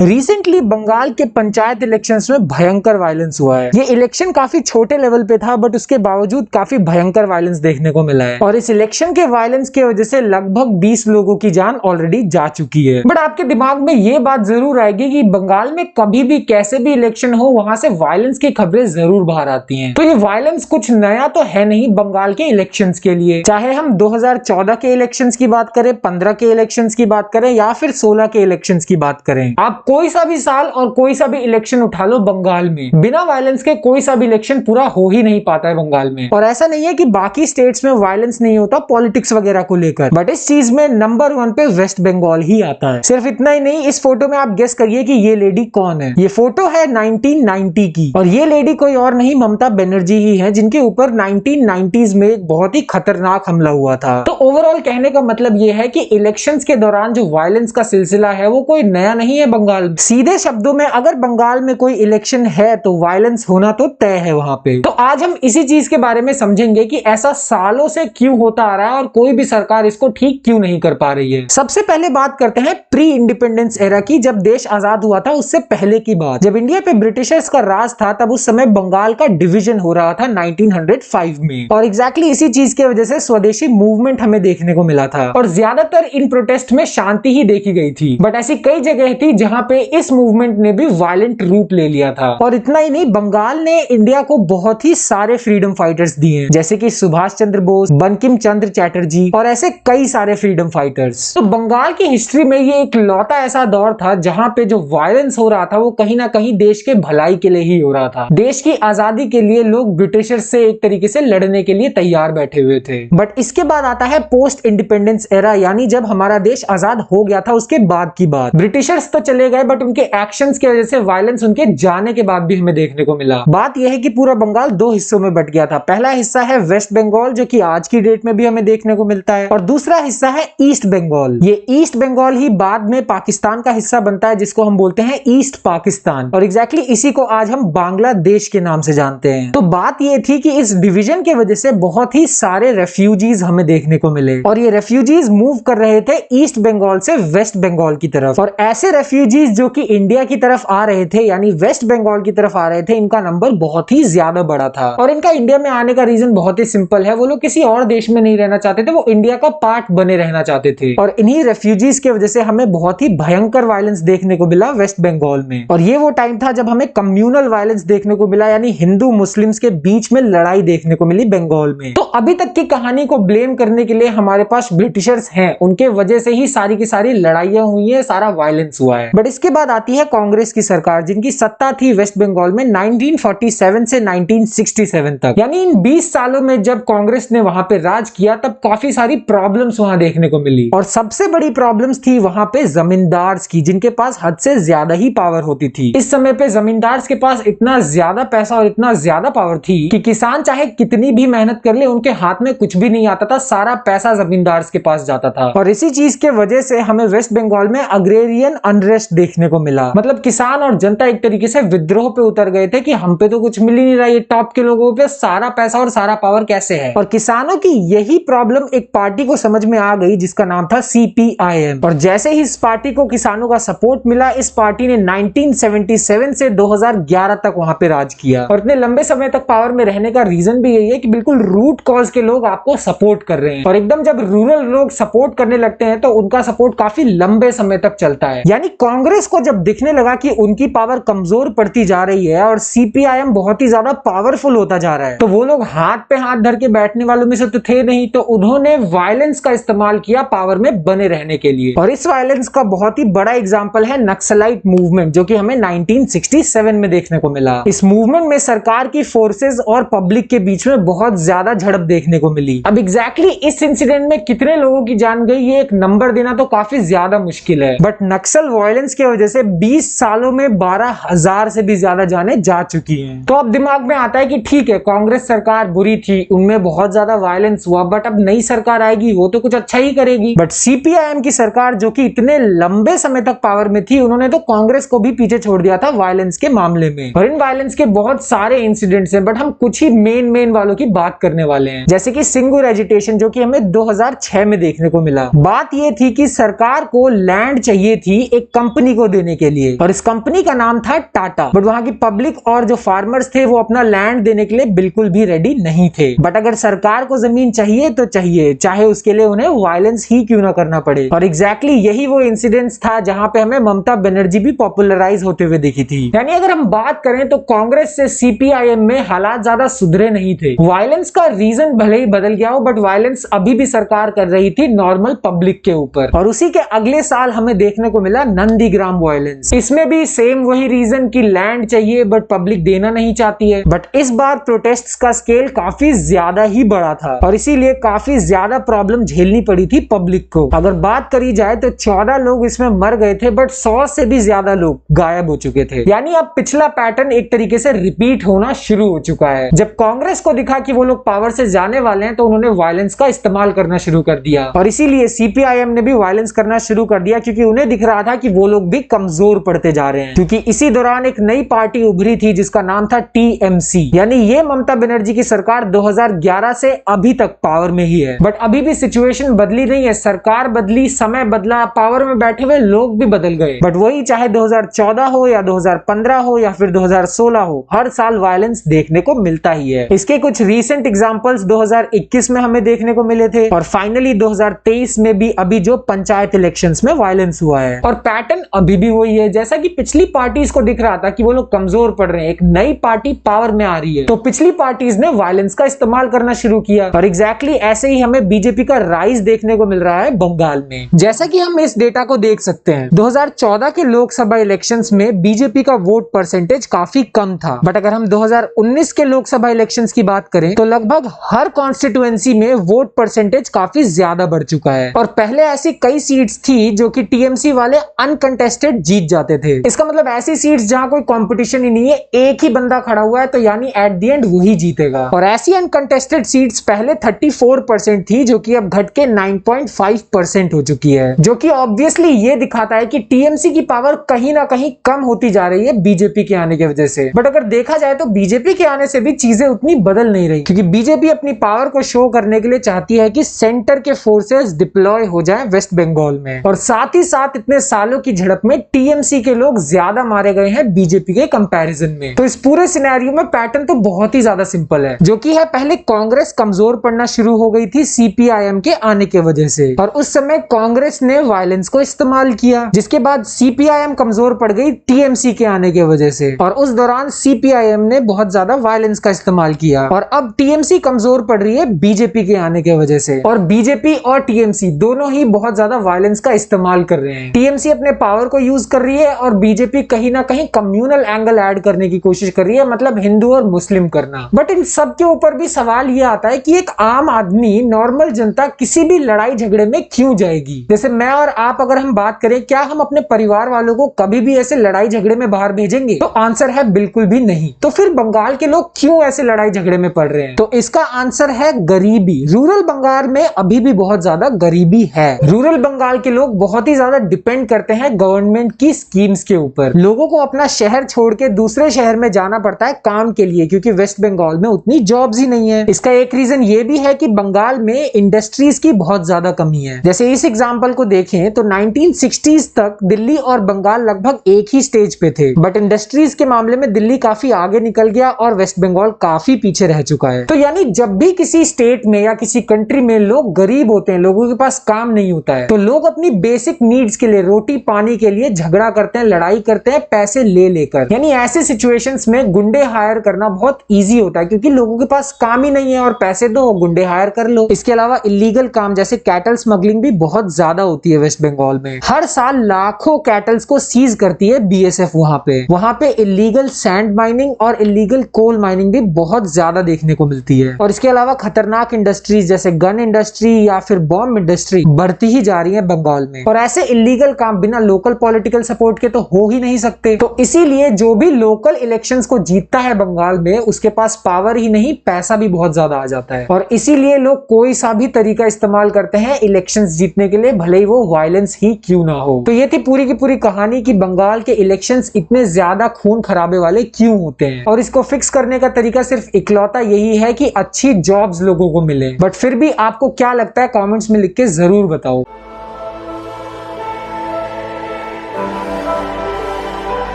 Recently Bengal के panchayat elections में भयंकर वायलेंस हुआ है। ये इलेक्शन काफी छोटे लेवल पे था बट उसके बावजूद काफी भयंकर वायलेंस देखने को मिला है और इस इलेक्शन के वायलेंस की वजह से लगभग 20 लोगों की जान ऑलरेडी जा चुकी है। बट आपके दिमाग में ये बात जरूर आएगी कि बंगाल में कभी भी कैसे भी इलेक्शन हो वहां से वायलेंस की खबरें जरूर बाहर आती हैं। तो ये वायलेंस कुछ नया तो है नहीं बंगाल के इलेक्शंस के लिए, चाहे हम 2014 के इलेक्शंस की बात करें, 15 के इलेक्शंस की बात करें या फिर 16 के इलेक्शंस की बात करें। आप कोई सा भी साल और कोई सा भी इलेक्शन उठा लो, बंगाल में बिना वायलेंस के कोई सा भी इलेक्शन पूरा हो ही नहीं पाता है बंगाल में। और ऐसा नहीं है कि बाकी स्टेट्स में वायलेंस नहीं होता पॉलिटिक्स वगैरह को लेकर, बट इस चीज में नंबर 1 पे वेस्ट बंगाल ही आता है। सिर्फ इतना ही नहीं, इस फोटो में आप गेस करिए कि ये लेडी कौन है। ये फोटो है 1990 की और ये लेडी कोई और नहीं ममता बनर्जी ही है, जिनके ऊपर 1990s में एक बहुत ही खतरनाक हमला हुआ था। तो ओवरऑल कहने का मतलब ये है कि इलेक्शंस के दौरान जो वायलेंस का सिलसिला है वो कोई नया नहीं है बंगाल। सीधे शब्दों में अगर बंगाल में कोई इलेक्शन है तो वायलेंस होना तो तय है वहां पे। तो आज हम इसी चीज के बारे में समझेंगे कि ऐसा सालों से क्यों होता आ रहा है और कोई भी सरकार इसको ठीक क्यों नहीं कर पा रही है। सबसे पहले बात करते हैं प्री इंडिपेंडेंस एरा की, जब देश आजाद हुआ था उससे पहले की बात। जब इंडिया पे ब्रिटिशर्स का राज था तब उस समय बंगाल का डिवीजन हो रहा था 1905 में और एग्जैक्टली इसी चीज की वजह से स्वदेशी मूवमेंट हमें देखने को मिला था और ज्यादातर इन प्रोटेस्ट में शांति ही देखी गई थी। बट ऐसी कई जगह थी जहां पे इस मूवमेंट ने भी वायलेंट रूप ले लिया था। और इतना ही नहीं, बंगाल ने इंडिया को बहुत ही सारे फ्रीडम फाइटर्स दिए, जैसे कि सुभाष चंद्र बोस, बंकिम चंद्र चैटर्जी और ऐसे कई सारे फ्रीडम फाइटर्स। तो बंगाल की हिस्ट्री में ये एक लौता ऐसा दौर था जहां पे जो वायलेंस हो रहा था वो कहीं ना कहीं देश के भलाई के लिए ही हो रहा था। देश की आजादी के लिए लोग ब्रिटिशर्स से एक तरीके से लड़ने के लिए तैयार बैठे हुए थे। बट इसके बाद आता है पोस्ट इंडिपेंडेंस एरा, यानी जब हमारा देश आजाद हो गया था उसके बाद की बात। ब्रिटिशर्स तो चले गए बट उनके एक्शंस की वजह से वायलेंस उनके जाने के बाद भी हमें देखने को मिला। बात यह है कि पूरा बंगाल 2 हिस्सों में बट गया था। पहला हिस्सा है वेस्ट बंगाल, जो कि आज की डेट में भी हमें देखने को मिलता है, और दूसरा हिस्सा है ईस्ट बंगाल। ये ईस्ट बंगाल ही बाद में पाकिस्तान का हिस्सा बनता है, जिसको हम बोलते हैं ईस्ट पाकिस्तान, और एग्जैक्टली इसी को आज हम बांग्लादेश के नाम से जानते हैं। तो बात यह थी कि इस डिवीजन की वजह से बहुत ही सारे रेफ्यूजीज हमें देखने को मिले और ये रेफ्यूजीज मूव कर रहे थे ईस्ट बंगाल से वेस्ट बंगाल की तरफ। और ऐसे रेफ्यूजीज जो कि इंडिया की तरफ आ रहे थे, यानी वेस्ट बंगाल की तरफ आ रहे थे, इनका नंबर बहुत ही ज्यादा बड़ा था। और इनका इंडिया में आने का रीजन बहुत ही सिंपल है, वो लोग किसी और देश में नहीं रहना चाहते थे, वो इंडिया का पार्ट बने रहना चाहते थे। और इन्हीं रेफ्यूजीज की वजह से हमें बहुत ही भयंकर वायलेंस देखने को मिला वेस्ट बंगाल में। और ये वो टाइम था जब हमें कम्युनल वायलेंस देखने को मिला, यानी हिंदू मुस्लिम्स के बीच में लड़ाई देखने को मिली बंगाल में। तो अभी तक की कहानी को ब्लेम करने के लिए हमारे पास ब्रिटिशर्स हैं, उनके वजह से ही सारी की सारी लड़ाइयां हुई है, सारा वायलेंस हुआ है। बट इसके बाद आती है कांग्रेस की सरकार, जिनकी सत्ता थी वेस्ट बंगाल में 1947 से 1967 तक। यानी इन 20 सालों में जब कांग्रेस ने वहां पे राज किया तब काफी सारी प्रॉब्लम्स वहां देखने को मिली और सबसे बड़ी प्रॉब्लम्स थी वहां पे जमींदार्स की, जिनके पास हद से ज्यादा ही पावर होती थी। इस समय पे जमींदार्स के पास इतना ज्यादा पैसा और इतना ज्यादा पावर थी कि किसान चाहे कितनी भी मेहनत कर ले उनके हाथ में कुछ भी नहीं आता था, सारा पैसा जमींदार्स के पास जाता था। और इसी चीज के वजह से हमें वेस्ट बंगाल में अग्रेरियन अनरेस्ट देखने को मिला। मतलब किसान और जनता एक तरीके से विद्रोह पे उतर गए थे कि हम पे तो कुछ मिल ही नहीं रहा, ये टॉप के लोगों पे सारा पैसा और सारा पावर कैसे है। और किसानों की यही प्रॉब्लम एक पार्टी को समझ में आ गई जिसका नाम था CPIM। और जैसे ही इस पार्टी को किसानों का सपोर्ट मिला, इस पार्टी ने 1977 से 2011 तक वहां पे राज किया। और इतने लंबे समय तक पावर में रहने का रीजन भी यही है कि बिल्कुल रूट कॉज के लोग आपको सपोर्ट कर रहे हैं। और एकदम जब रूरल लोग सपोर्ट करने लगते हैं तो उनका सपोर्ट काफी लंबे समय तक चलता है। यानी कांग्रेस को जब दिखने लगा कि उनकी पावर कमजोर पड़ती जा रही है और CPIM बहुत ही ज्यादा पावरफुल होता जा रहा है, तो वो लोग हाथ पे हाथ धर के बैठने वालों में से तो थे नहीं, तो उन्होंने वायलेंस का इस्तेमाल किया पावर में बने रहने के लिए। और इस वायलेंस का बहुत ही बड़ा एग्जांपल है नक्सलाइट मूवमेंट, जो कि हमें 1967 में देखने को मिला। इस मूवमेंट में सरकार की फोर्सेस और पब्लिक के बीच में बहुत ज्यादा झड़प देखने को मिली। अब एग्जैक्टली इस इंसिडेंट में कितने लोगों की जान गई ये एक नंबर देना तो काफी ज्यादा मुश्किल है, बट नक्सल वायलेंस की वजह से 20 सालों में 12,000 से भी ज्यादा जाने जा चुकी हैं। तो अब दिमाग में आता है कि ठीक है, कांग्रेस सरकार बुरी थी, उनमें बहुत ज्यादा वायलेंस हुआ, बट अब नई सरकार आएगी वो तो कुछ अच्छा ही करेगी। बट CPIM की सरकार, जो कि इतने लंबे समय तक पावर में थी, उन्होंने तो कांग्रेस को भी पीछे छोड़ दिया था वायलेंस के मामले में। और इन वायलेंस के बहुत सारे इंसिडेंट्स हैं, बट हम कुछ ही मेन वालों की बात करने वाले हैं, जैसे कि सिंगूर एजिटेशन, जो कि हमें 2006 में देखने को मिला। बात यह थी कि सरकार को लैंड चाहिए थी एक कंपनी कंपनी को देने के लिए, और इस कंपनी का नाम था टाटा। बट वहां की पब्लिक और जो फार्मर्स थे वो अपना लैंड देने के लिए बिल्कुल भी रेडी नहीं थे। बट अगर सरकार को जमीन चाहिए तो चाहिए, चाहे उसके लिए उन्हें वायलेंस ही क्यों ना करना पड़े। और एग्जैक्टली यही वो इंसिडेंट्स था जहां पे हमें ममता बनर्जी भी पॉपुलराइज होते हुए दिखी थी। यानी अगर हम बात करें तो कांग्रेस से सीपीआईएम में हालात ज्यादा सुधरे नहीं थे। वायलेंस का रीजन भले ही बदल गया हो, बट वायलेंस अभी भी सरकार कर रही थी नॉर्मल पब्लिक के ऊपर। और उसी के अगले साल हमें देखने को मिला नंदीग्राम वायलेंस। इसमें भी सेम वही रीजन की लैंड चाहिए बट पब्लिक देना नहीं चाहती है। बट इस बार प्रोटेस्ट्स का स्केल काफी ज्यादा ही बड़ा था और इसीलिए काफी ज्यादा प्रॉब्लम झेलनी पड़ी थी पब्लिक को। अगर बात करी जाए तो 14 लोग इसमें मर गए थे, बट 100 से भी ज्यादा लोग गायब हो चुके थे। यानी अब पिछला पैटर्न एक तरीके से रिपीट होना शुरू हो चुका है। जब कांग्रेस को दिखा कि वो लोग पावर से जाने वाले हैं तो उन्होंने वायलेंस का इस्तेमाल करना शुरू कर दिया, और इसीलिए सीपीआईएम ने भी वायलेंस करना शुरू कर दिया, क्योंकि उन्हें दिख रहा था कि वो लोग भी कमजोर पड़ते जा रहे हैं। क्योंकि इसी दौरान एक नई पार्टी उभरी थी जिसका नाम था टीएमसी, यानी ये ममता बनर्जी की सरकार 2011 से अभी तक पावर में ही है। बट अभी भी सिचुएशन बदली नहीं है, सरकार बदली, समय बदला, पावर में बैठे हुए लोग भी बदल गए। बट वही चाहे 2014 हो या 2015 हो या फिर 2016 हो, हर साल वायलेंस देखने को मिलता ही है। इसके कुछ रीसेंट एग्जांपल्स 2021 में हमें देखने को मिले थे, और फाइनली 2023 में भी अभी जो पंचायत इलेक्शंस में वायलेंस हुआ है। और पैटर्न अभी भी वही है, जैसा कि पिछली पार्टीज को दिख रहा था कि वो लोग कमजोर पड़ रहे हैं, एक नई पार्टी पावर में आ रही है तो पिछली पार्टीज ने वायलेंस का इस्तेमाल करना शुरू किया। और एग्जैक्टली ऐसे ही हमें बीजेपी का राइज देखने को मिल रहा है बंगाल में। जैसा कि हम इस डेटा को देख सकते हैं, 2014 के लोकसभा इलेक्शंस में बीजेपी का वोट परसेंटेज काफी कम था। बट अगर हम 2019 के लोकसभा इलेक्शंस की बात करें तो लगभग हर कॉन्स्टिट्यूएंसी में वोट परसेंटेज काफी ज्यादा बढ़ चुका है। और पहले ऐसी कई सीट्स थी जो कि टीएमसी वाले अनकंटेस्टेड जीत जाते थे। इसका मतलब ऐसी सीट्स जहां कोई कंपटीशन ही नहीं है, एक ही बंदा खड़ा हुआ है तो यानी एट द एंड वही जीतेगा। और ऐसी अनकंटेस्टेड सीट्स पहले 34% थी जो कि अब घट के 9.5% हो चुकी है, जो कि ऑब्वियसली ये दिखाता है कि टीएमसी की पावर कहीं ना कहीं कम होती जा रही है बीजेपी के आने की वजह से। बट अगर देखा जाए तो बीजेपी के आने से भी चीजें उतनी बदल नहीं रही, क्योंकि बीजेपी अपनी पावर को शो करने के लिए चाहती है कि सेंटर के फोर्सेस डिप्लॉय हो जाएं वेस्ट बंगाल में। और साथ ही साथ इतने सालों की झड़प में टीएमसी के लोग ज्यादा मारे गए हैं बीजेपी के कंपैरिजन में। तो इस पूरे सिनेरियो में पैटर्न तो बहुत ही ज्यादा सिंपल है, जो कि है पहले कांग्रेस कमजोर पड़ना शुरू हो गई थी सीपीआईएम के आने के वजह से, और उस समय कांग्रेस ने वायलेंस को इस्तेमाल किया, जिसके बाद सीपीआईएम कमजोर पड़ गई टीएमसी के आने के वजह से, और उस दौरान सीपीआईएम ने बहुत ज्यादा वायलेंस का इस्तेमाल किया, और अब टीएमसी कमजोर पड़ रही है बीजेपी के आने के वजह से। और बीजेपी और टीएमसी दोनों ही बहुत ज्यादा वायलेंस का इस्तेमाल कर रहे हैं। टीएमसी अपने पावर को यूज कर रही है और बीजेपी कहीं ना कहीं कम्युनल एंगल ऐड करने की कोशिश कर रही है, मतलब हिंदू और मुस्लिम करना। बट इन सब के ऊपर भी सवाल ये आता है कि एक आम आदमी, नॉर्मल जनता किसी भी लड़ाई झगड़े में क्यों जाएगी। जैसे मैं और आप अगर हम बात करें, क्या हम अपने परिवार वालों को कभी भी ऐसे लड़ाई झगड़े में बाहर भेजेंगे? तो आंसर है बिल्कुल भी नहीं। तो फिर बंगाल के लोग क्यों ऐसे लड़ाई झगड़े में पड़ रहे हैं? तो इसका आंसर है गरीबी। रूरल बंगाल में अभी भी बहुत ज्यादा गरीबी है। रूरल बंगाल के लोग बहुत ही ज्यादा डिपेंड करते हैं गवर्नमेंट की स्कीम्स के ऊपर। लोगों को अपना शहर छोड़ के दूसरे शहर में जाना पड़ता है काम के लिए, क्योंकि वेस्ट बंगाल में उतनी जॉब्स ही नहीं है। इसका एक रीजन ये भी है कि बंगाल में इंडस्ट्रीज की बहुत ज्यादा कमी है। जैसे इस एग्जांपल को देखें तो 1960s तक दिल्ली और बंगाल लगभग एक ही स्टेज पे थे, बट इंडस्ट्रीज के मामले में दिल्ली काफी आगे निकल गया और वेस्ट बंगाल काफी पीछे रह चुका है। तो यानी जब भी किसी स्टेट में या किसी कंट्री में लोग गरीब होते हैं, लोगों के पास काम नहीं होता है, तो लोग अपनी बेसिक नीड्स के लिए, रोटी पानी के लिए झगड़ा करते हैं, लड़ाई करते हैं पैसे ले लेकर। यानी ऐसे सिचुएशंस में गुंडे हायर करना बहुत इजी होता है, क्योंकि लोगों के पास काम ही नहीं है और पैसे दो, गुंडे हायर कर लो। इसके अलावा इलीगल काम जैसे कैटल स्मगलिंग भी बहुत ज्यादा होती है वेस्ट बंगाल में। हर साल लाखों कैटल्स को सीज करती है बीएसएफ। वहां पे इलीगल सैंड माइनिंग और इलीगल कोल माइनिंग भी बहुत ज्यादा देखने को मिलती है। और इसके अलावा खतरनाक इंडस्ट्रीज जैसे गन इंडस्ट्री या फिर बॉम्ब इंडस्ट्री बढ़ती ही जा रही है बंगाल में। और ऐसे इलीगल काम बिना लोकल पॉलिटिकल सपोर्ट के तो हो ही नहीं सकते। तो इसीलिए जो भी लोकल इलेक्शंस को जीतता है बंगाल में, उसके पास पावर ही नहीं, पैसा भी बहुत ज्यादा आ जाता है। और इसीलिए लोग कोई सा भी तरीका इस्तेमाल करते हैं इलेक्शंस जीतने के लिए, भले ही वो वायलेंस ही क्यों ना हो। तो ये थी पूरी की पूरी कहानी कि बंगाल के इलेक्शंस इतने ज्यादा खून खराबे वाले क्यों होते हैं। और इसको फिक्स करने का तरीका सिर्फ इकलौता यही है कि अच्छी जॉब्स लोगों को मिले। बट फिर भी आपको क्या लगता है, कमेंट्स में लिख के जरूर बताओ।